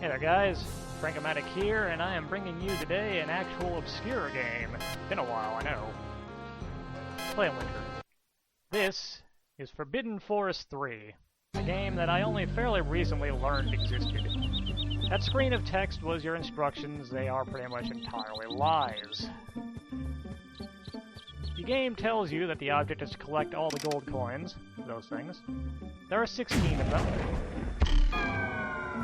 Hey there guys, Frankomatic here, and I am bringing you today an actual obscure game. Been a while, I know. Play Winter. This is Forbidden Forest 3, a game that I only fairly recently learned existed. That screen of text was your instructions. They are pretty much entirely lies. The game tells you that the object is to collect all the gold coins, those things. There are 16 of them.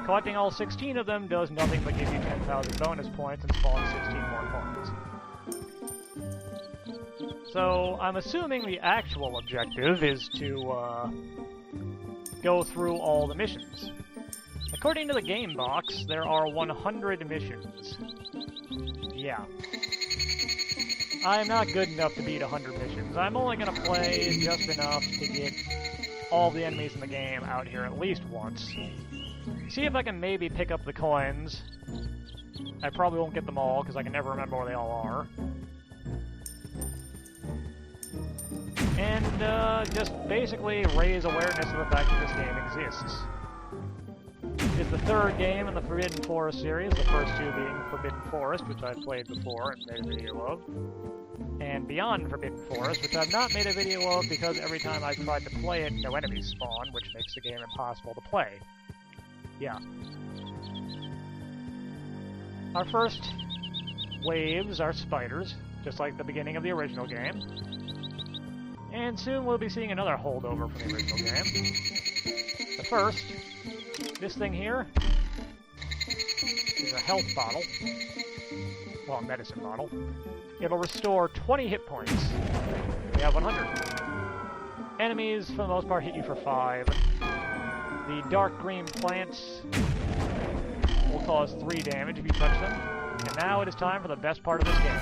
Collecting all 16 of them does nothing but give you 10,000 bonus points and spawn 16 more coins. So, I'm assuming the actual objective is to, go through all the missions. According to the game box, there are 100 missions. Yeah. I'm not good enough to beat 100 missions. I'm only gonna play just enough to get all the enemies in the game out here at least once. See if I can maybe pick up the coins. I probably won't get them all, because I can never remember where they all are. And, just basically raise awareness of the fact that this game exists. It's the third game in the Forbidden Forest series, the first two being Forbidden Forest, which I've played before and made a video of, and Beyond Forbidden Forest, which I've not made a video of because every time I've tried to play it, no enemies spawn, which makes the game impossible to play. Yeah. Our first waves are spiders, just like the beginning of the original game. And soon we'll be seeing another holdover from the original game. But first, this thing here is a health bottle. Well, a medicine bottle. It'll restore 20 hit points. We have 100. Enemies, for the most part, hit you for 5. The dark green plants will cause 3 damage if you touch them. And now it is time for the best part of this game.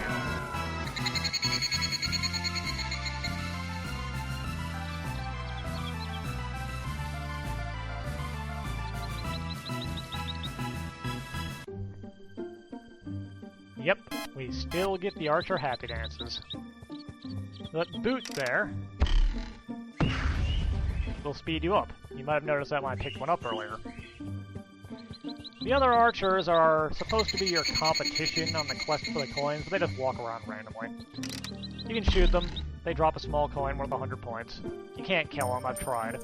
Yep, we still get the Archer happy dances. That boot there will speed you up. You might have noticed that when I picked one up earlier. The other archers are supposed to be your competition on the quest for the coins, but they just walk around randomly. You can shoot them. They drop a small coin worth 100 points. You can't kill them, I've tried.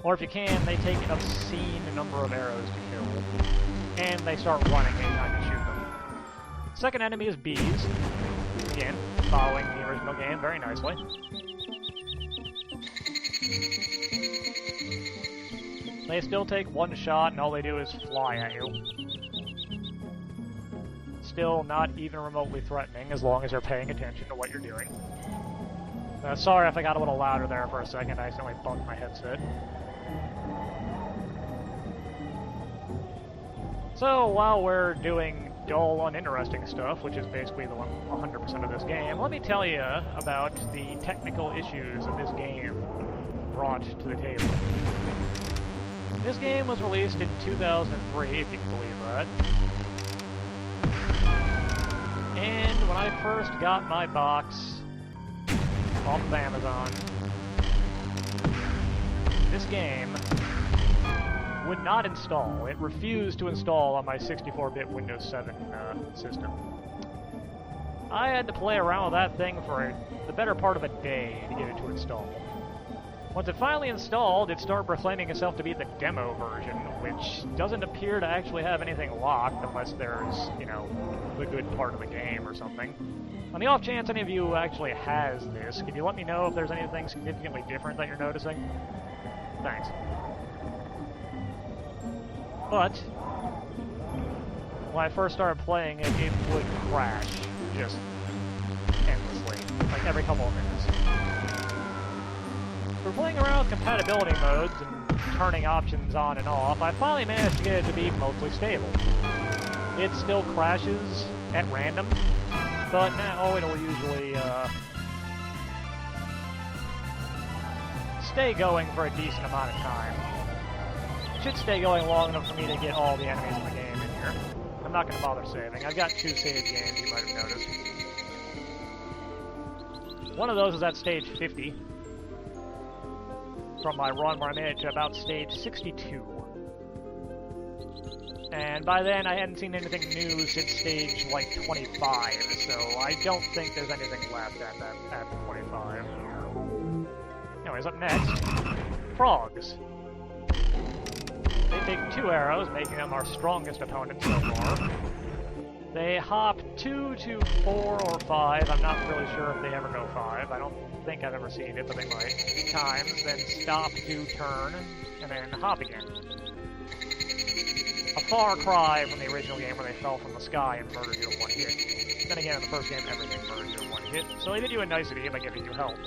Or if you can, they take an obscene number of arrows to kill. And they start running anytime you shoot them. Second enemy is bees. Again, following the original game very nicely. They still take one shot and all they do is fly at you. Still not even remotely threatening as long as you're paying attention to what you're doing. Sorry if I got a little louder there for a second, I accidentally bumped my headset. So while we're doing dull, uninteresting stuff, which is basically the 100% of this game, let me tell you about the technical issues that this game brought to the table. This game was released in 2003, if you can believe that. And when I first got my box off of Amazon, this game would not install. It refused to install on my 64-bit Windows 7 system. I had to play around with that thing for the better part of a day to get it to install. Once it finally installed, it started proclaiming itself to be the demo version, which doesn't appear to actually have anything locked unless there's, you know, the good part of the game or something. On the off chance any of you actually has this, can you let me know if there's anything significantly different that you're noticing? Thanks. But when I first started playing it, it would crash just endlessly, like every couple of minutes. For playing around with compatibility modes and turning options on and off, I finally managed to get it to be mostly stable. It still crashes at random, but now it'll usually stay going for a decent amount of time. Should stay going long enough for me to get all the enemies in the game in here. I'm not going to bother saving. I've got 2 save games, you might have noticed. One of those is at stage 50. From my run where I made it to about stage 62. And by then, I hadn't seen anything new since stage, like, 25, so I don't think there's anything left at 25. Anyways, up next, frogs. They take 2 arrows, making them our strongest opponent so far. They hop 2 to 4 or 5. I'm not really sure if they ever go 5. I don't think I've ever seen it, but they might. Times, then stop to turn, and then hop again. A far cry from the original game where they fell from the sky and murdered you in 1 hit. Then again, in the first game, everything murdered you in 1 hit, so they did you a nicety by giving you health.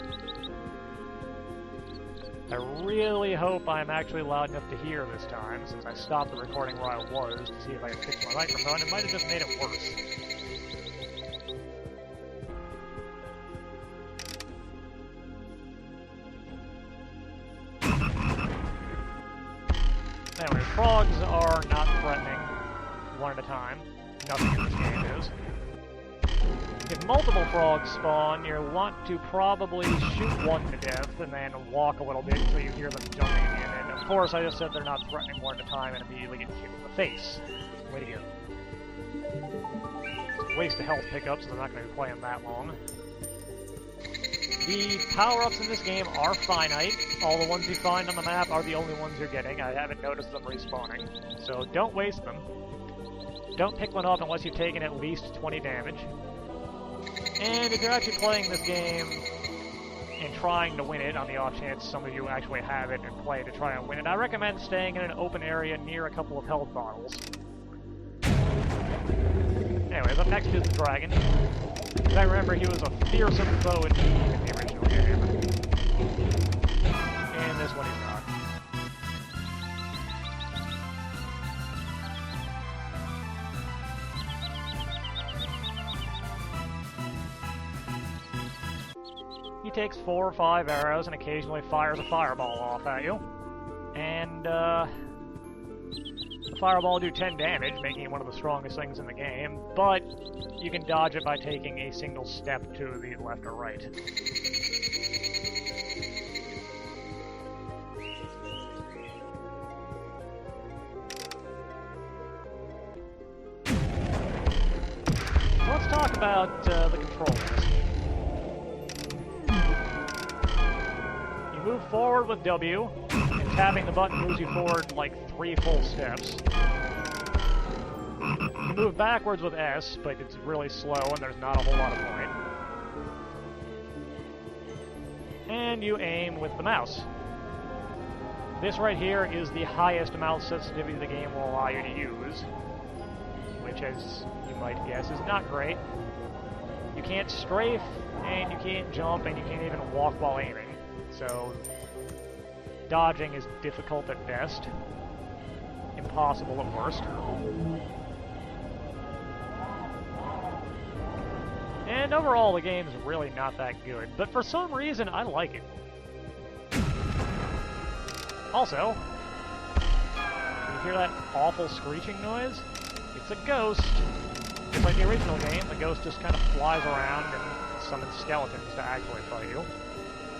I really hope I'm actually loud enough to hear this time, since I stopped the recording where I was to see if I could fix my microphone. It might have just made it worse. Anyway, frogs are not threatening one at a time. Nothing in this game is. If multiple frogs spawn, you'll want to probably shoot one to death and then walk a little bit until you hear them jumping in. And of course, I just said they're not threatening one at a time and immediately get hit in the face. Way to go. It's a waste of health pickups, so I'm not going to be playing that long. The power-ups in this game are finite. All the ones you find on the map are the only ones you're getting. I haven't noticed them respawning, so don't waste them. Don't pick one up unless you've taken at least 20 damage. And if you're actually playing this game and trying to win it, on the off chance some of you actually have it and play to try and win it, I recommend staying in an open area near a couple of health bottles. Anyways, up next is the dragon. As I remember, he was a fearsome foe indeed in the original game. And this one he's not. He takes 4 or 5 arrows and occasionally fires a fireball off at you. And, the fireball will do 10 damage, making it one of the strongest things in the game, but you can dodge it by taking a single step to the left or right. So let's talk about the controls. You move forward with W, and tapping the button moves you forward like 3 full steps. You move backwards with S, but it's really slow and there's not a whole lot of point. And you aim with the mouse. This right here is the highest mouse sensitivity the game will allow you to use, which, as you might guess, is not great. You can't strafe, and you can't jump, and you can't even walk while aiming. So, dodging is difficult at best, impossible at worst. And overall, the game's really not that good, but for some reason, I like it. Also, you hear that awful screeching noise? It's a ghost. Just like the original game, the ghost just kind of flies around and summons skeletons to actually fight you.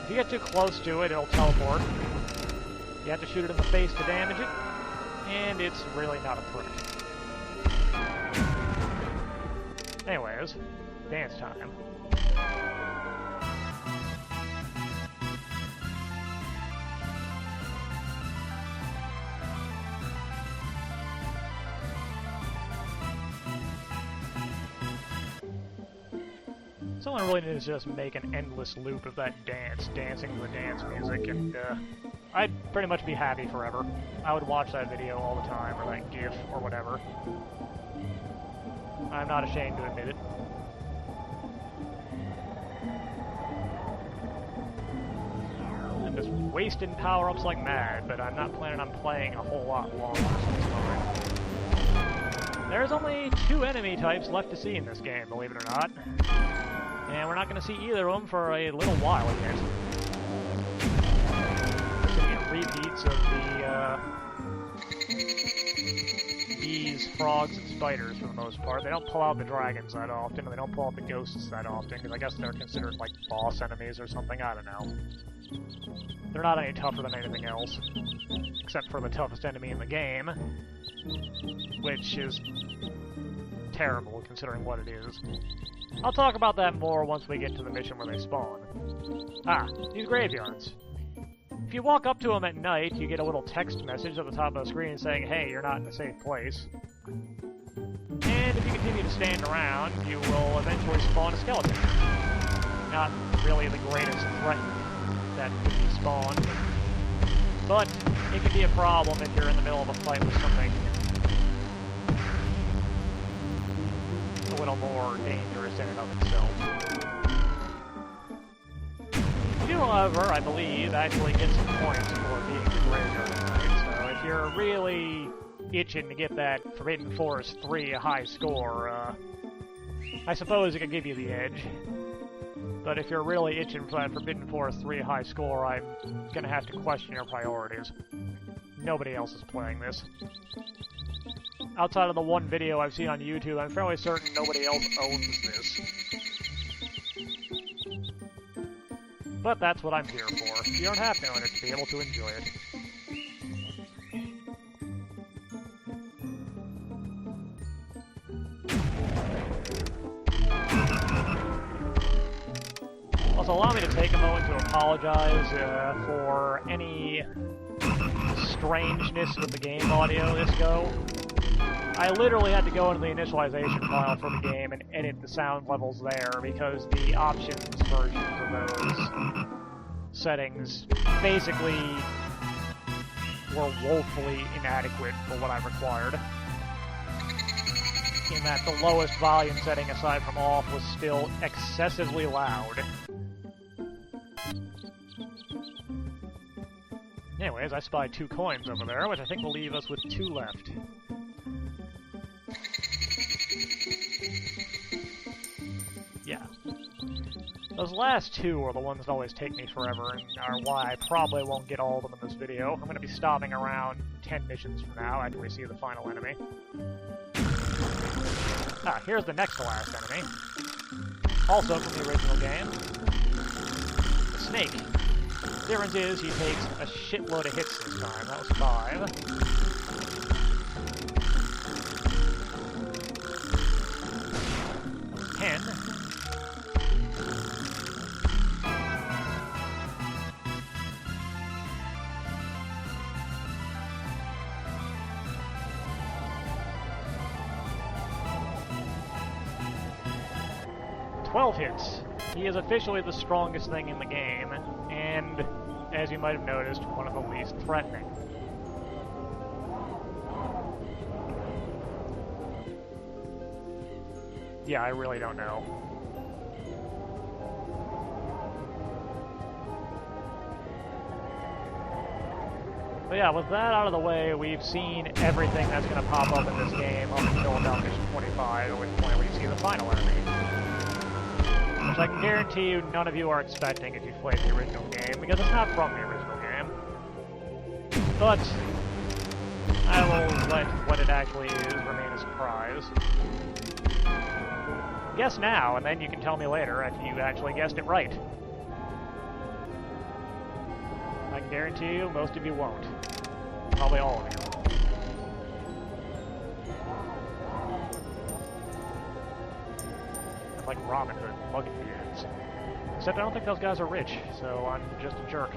If you get too close to it, it'll teleport. You have to shoot it in the face to damage it, and it's really not a threat. Anyways, dance time. Someone really needs to just make an endless loop of that dance, dancing to the dance music, and I'd pretty much be happy forever. I would watch that video all the time, or that GIF, or whatever. I'm not ashamed to admit it. I'm just wasting power-ups like mad, but I'm not planning on playing a whole lot longer, so it's fine. There's only 2 enemy types left to see in this game, believe it or not. And we're not going to see either of them for a little while yet. There's going to be repeats of the bees, frogs, and spiders for the most part. They don't pull out the dragons that often, and they don't pull out the ghosts that often, because I guess they're considered like boss enemies or something, I don't know. They're not any tougher than anything else, except for the toughest enemy in the game, which is terrible considering what it is. I'll talk about that more once we get to the mission where they spawn. Ah, these graveyards. If you walk up to them at night, you get a little text message at the top of the screen saying, hey, you're not in a safe place. And if you continue to stand around, you will eventually spawn a skeleton. Not really the greatest threat that could be spawned, but it can be a problem if you're in the middle of a fight with something a little more dangerous in and of itself. You, however, I believe, actually get some points for being the graveyard tonight, so if you're really itching to get that Forbidden Forest 3 high score, I suppose it could give you the edge. But if you're really itching for that Forbidden Forest 3 high score, I'm gonna have to question your priorities. Nobody else is playing this. Outside of the one video I've seen on YouTube, I'm fairly certain nobody else owns this. But that's what I'm here for. You don't have to own it to be able to enjoy it. Also, allow me to take a moment to apologize for any strangeness with the game audio this go. I literally had to go into the initialization file for the game and edit the sound levels there because the options versions of those settings basically were woefully inadequate for what I required. In that the lowest volume setting aside from off was still excessively loud. Anyways, I spied 2 coins over there, which I think will leave us with 2 left. Yeah. Those last 2 are the ones that always take me forever, and are why I probably won't get all of them in this video. I'm going to be stopping around 10 missions from now after we see the final enemy. Ah, here's the next to last enemy. Also from the original game. The snake. The difference is he takes a shitload of hits this time. That was 5. That was 10. Hits. He is officially the strongest thing in the game, and, as you might have noticed, one of the least threatening. Yeah, I really don't know. But yeah, with that out of the way, we've seen everything that's going to pop up in this game up until about mission 25, at which point we see the final enemy. Which I can guarantee you none of you are expecting if you've played the original game, because it's not from the original game. But I will let what it actually is remain a surprise. Guess now, and then you can tell me later if you actually guessed it right. I can guarantee you most of you won't. Probably all of you. Like Robin Hood, mugging beards. Except I don't think those guys are rich, so I'm just a jerk.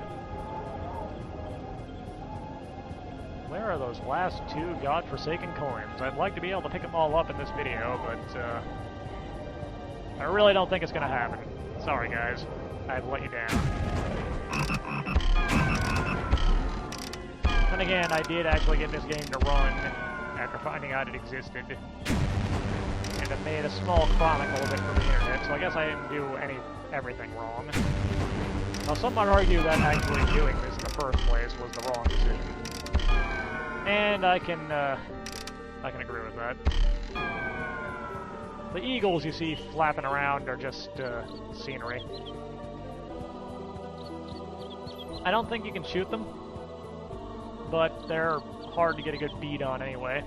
Where are those last 2 godforsaken coins? I'd like to be able to pick them all up in this video, but I really don't think it's gonna happen. Sorry guys, I've let you down. Then again, I did actually get this game to run after finding out it existed. And it made a small chronicle of it for the internet, so I guess I didn't do everything wrong. Now, some might argue that actually doing this in the first place was the wrong decision. And I can agree with that. The eagles you see flapping around are just, scenery. I don't think you can shoot them, but they're hard to get a good bead on anyway.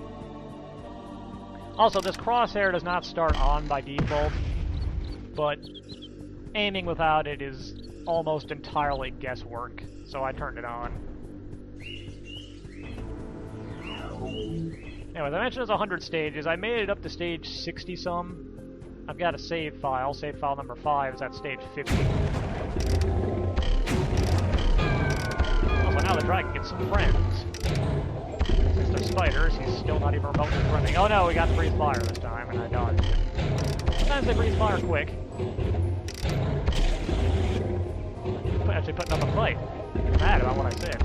Also, this crosshair does not start on by default, but aiming without it is almost entirely guesswork, so I turned it on. Anyways, I mentioned there's 100 stages. I made it up to stage 60-some. I've got a save file number 5 is at stage 50. Also, now the dragon gets some friends. Since they're spiders, he's still not even remotely friendly. Oh no, we got to breathe fire this time, and I dodged it. Sometimes they breathe fire quick. Actually putting up a fight. I'm mad about what I said.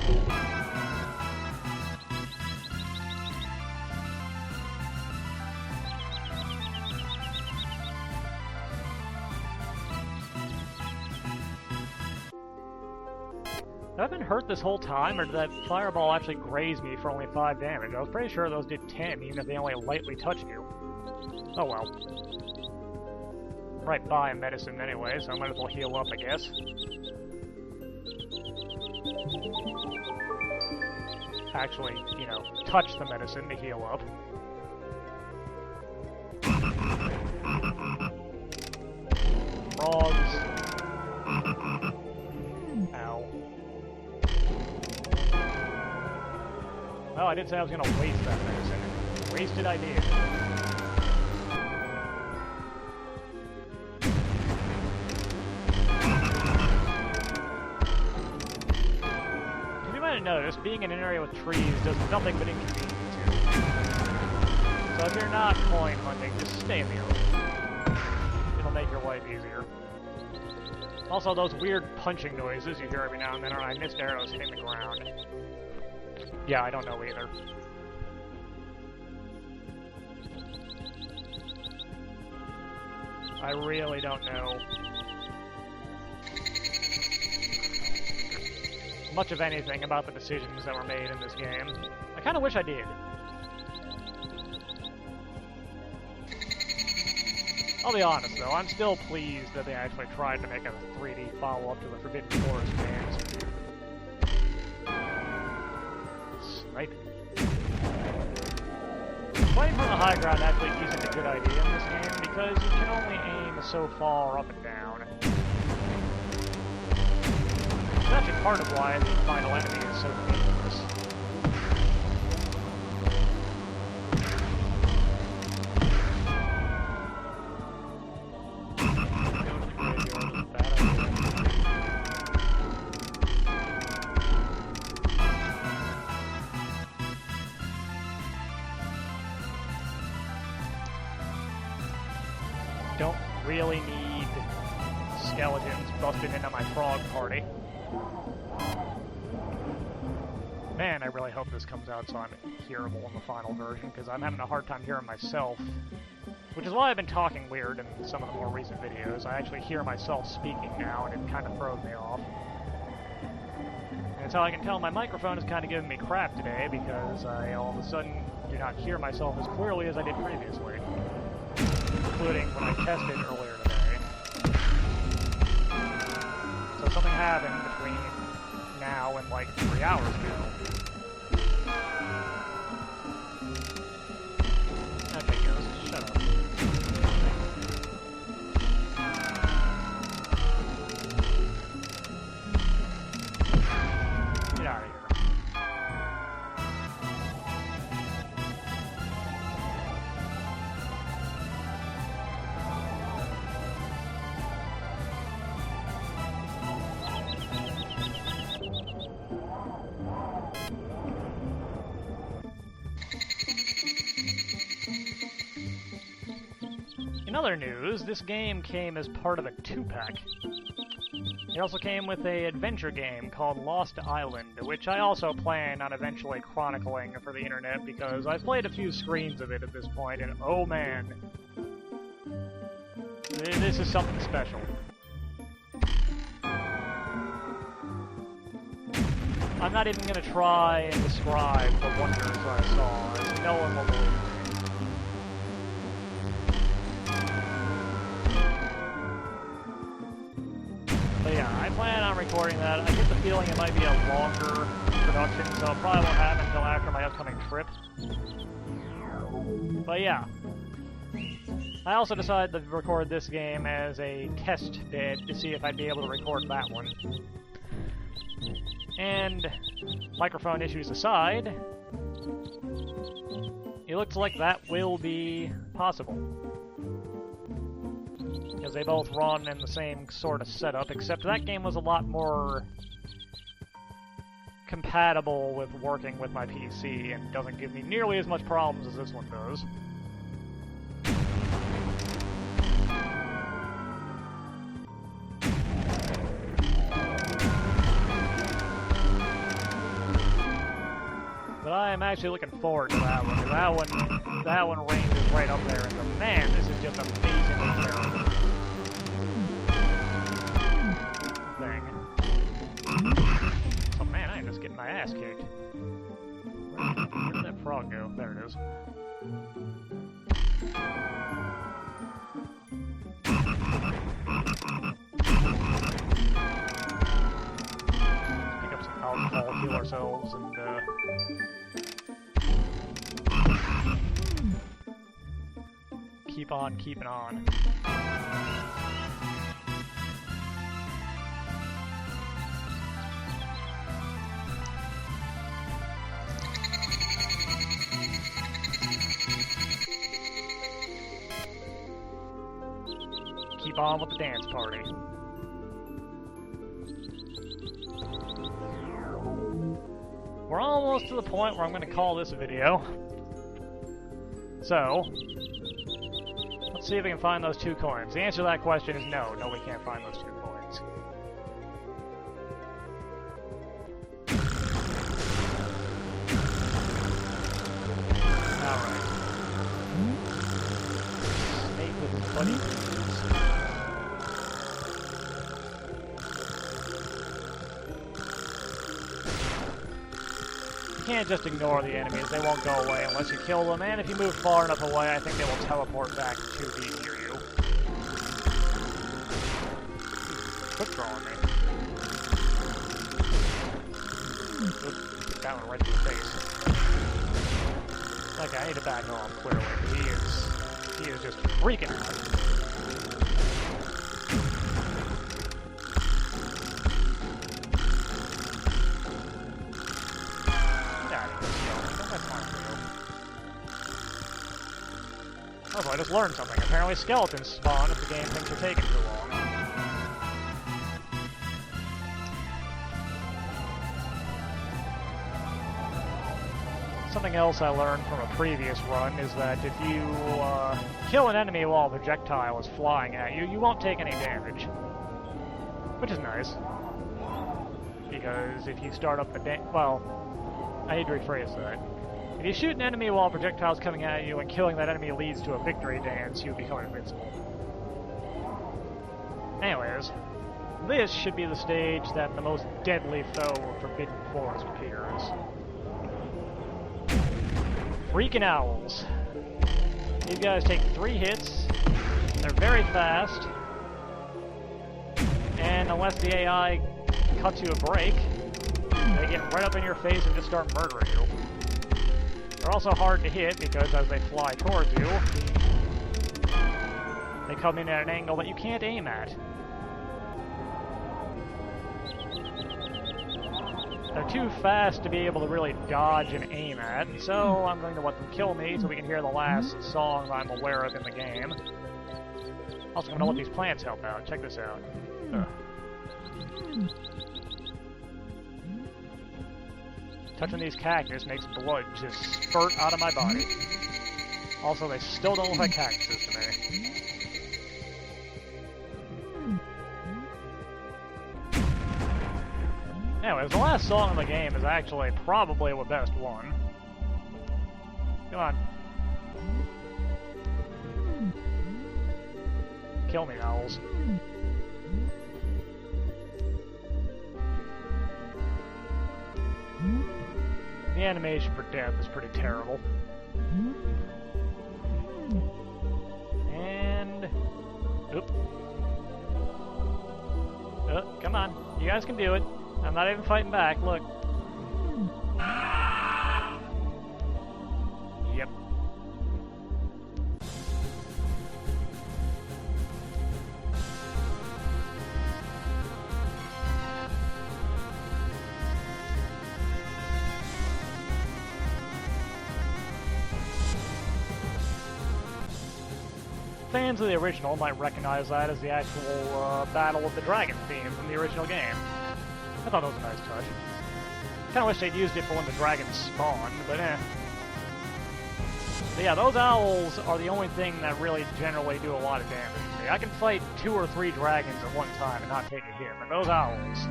Have I been hurt this whole time, or did that fireball actually graze me for only 5 damage? I was pretty sure those did 10, even if they only lightly touched you. Oh well. Right by a medicine anyway, so I might as well heal up, I guess. Actually, you know, touch the medicine to heal up. Frogs. Ow. Well, I did say I was going to waste that medicine. Wasted I did. As you might have noticed, being in an area with trees does nothing but inconvenience you. So if you're not coin hunting, just stay in the open. It'll make your life easier. Also, those weird punching noises you hear every now and then are I missed arrows hitting the ground. Yeah, I don't know either. I really don't know much of anything about the decisions that were made in this game. I kind of wish I did. I'll be honest though, I'm still pleased that they actually tried to make a 3D follow-up to the Forbidden Forest games. Sniping. Playing from the high ground actually isn't a good idea in this game because you can only aim so far up and down. It's actually part of why the final enemy is so dangerous. Don't really need skeletons busting into my frog party. Man, I really hope this comes out so I'm hearable in the final version, because I'm having a hard time hearing myself. Which is why I've been talking weird in some of the more recent videos. I actually hear myself speaking now, and it kind of throws me off. And that's how I can tell my microphone is kind of giving me crap today, because I all of a sudden do not hear myself as clearly as I did previously. Including when I tested earlier today. So something happened between now and like 3 hours ago. Okay, Ghost, shut up. Get out of here. In other news, this game came as part of a 2-pack. It also came with an adventure game called Lost Island, which I also plan on eventually chronicling for the internet because I've played a few screens of it at this point, and oh man, this is something special. I'm not even going to try and describe the wonders I saw, as no one will believe me. But yeah, I plan on recording that. I get the feeling it might be a longer production, so it probably won't happen until after my upcoming trip. But yeah. I also decided to record this game as a test bid to see if I'd be able to record that one. And microphone issues aside, it looks like that will be possible. Because they both run in the same sort of setup, except that game was a lot more compatible with working with my PC and doesn't give me nearly as much problems as this one does. But I am actually looking forward to that one, because that one ranges right up there, and man, this is just amazingly terrible thing. Oh man, I am just getting my ass kicked. Where did that frog go? There it is. Pick up some alcohol, heal ourselves, and keep on keeping on. Keep on with the dance party. We're almost to the point where I'm going to call this a video. So, let's see if we can find those 2 coins. The answer to that question is no. No, we can't find those 2 coins. Alright. Snake with his buddy. You can't just ignore the enemies, they won't go away unless you kill them, and if you move far enough away, I think they will teleport back to be near you. Quit drawing me. Oops, hit that one right to the face. Okay, I need to back off, clearly. He is just freaking out. Oh, I just learned something. Apparently skeletons spawn if the game thinks you're taking too long. Something else I learned from a previous run is that if you kill an enemy while a projectile is flying at you, you won't take any damage. Which is nice. Because if you start up the well, I need to rephrase that. If you shoot an enemy while a projectile's coming at you and killing that enemy leads to a victory dance, you become invincible. Anyways, this should be the stage that the most deadly foe of Forbidden Forest appears. Freaking owls. These guys take 3 hits, they're very fast, and unless the AI cuts you a break, they get right up in your face and just start murdering you. They're also hard to hit because as they fly towards you, they come in at an angle that you can't aim at. They're too fast to be able to really dodge and aim at, so I'm going to let them kill me so we can hear the last song I'm aware of in the game. Also, I'm going to let these plants help out. Check this out. Ugh. Touching these cactus makes blood just spurt out of my body. Also, they still don't look like cactuses to me. Anyways, the last song in the game is actually probably the best one. Come on. Kill me, owls. The animation for death is pretty terrible. And... oop. Oh, come on. You guys can do it. I'm not even fighting back, look. Yep. fans of the original might recognize that as the actual Battle with the Dragon theme from the original game. I thought that was a nice touch. Kinda wish they'd used it for when the dragons spawned, but eh. But yeah, those owls are the only thing that really generally do a lot of damage to me. I can fight 2 or 3 dragons at one time and not take a hit, but those owls...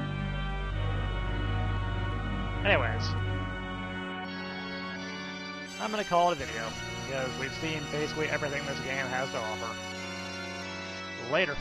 Anyways, I'm gonna call it a video, because we've seen basically everything this game has to offer. Later.